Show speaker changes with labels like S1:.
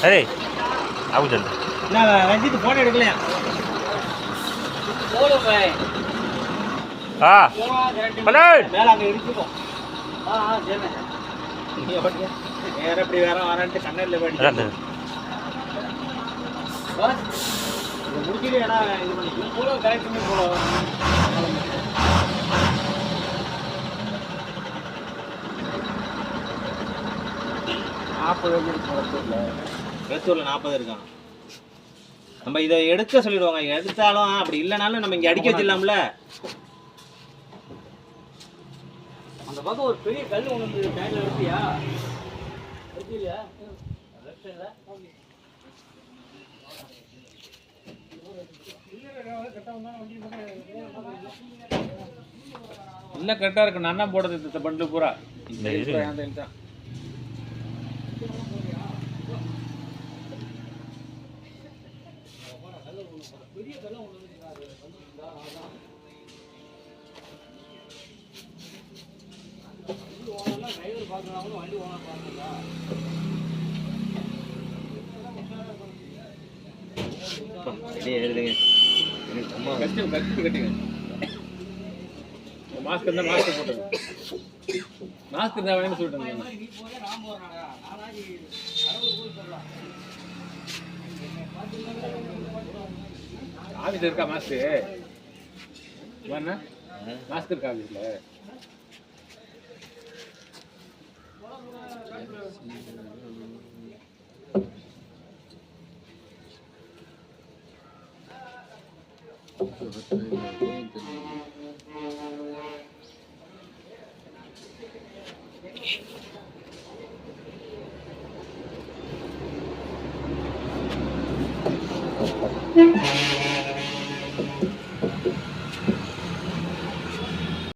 S1: Array ஆகு சொல்லு
S2: நான் ரஞ்சித் போட்டோ எடுக்கலையா போடு பாய்
S1: ஹலோ
S2: மேல அங்க இடிச்சுக்கோ சரி வேற எப்படி வேற வரான்ட்டு கண்ணல்ல போயிட்டு முடிச்சிட்டு ஏன்னா இது பண்ணி போலோ கரெக்ட் பண்ணி போலோ வேத்தூர்ல 40 இருக்கான். நம்ம இதை எடுக்க சொல்லிடுவாங்க. எடுத்தாலும் அப்படி இல்லைனாலும் நம்ம இங்க அடிக்க வச்சிடலாம்ல. அந்த பக்கம் ஒரு பெரிய கல் ஒன்று டேங்க்ல எடுத்தியா? எடுத்தியா? லெஃப்ட் சைடுல இல்ல கரெக்டா இருக்கு. நான் தான் போடுறது இந்த பண்டு பூரா இந்த தான் பெரிய கல்ல ஒன்று டிரைவர் பார்க்கறாங்க வண்டி ஓனர் பார்க்கறா கட்டிங்க மாஸ்க் இருந்தா மாஸ்க் போட்டுங்க. மாஸ்க் இருந்தா வேணும்னு சொல்லிட்டேன். ஆஃபீஸ் இருக்கா மாஸ்க்? மாஸ்க் இருக்கா ஆஃபீஸ்ல?
S3: Thank you.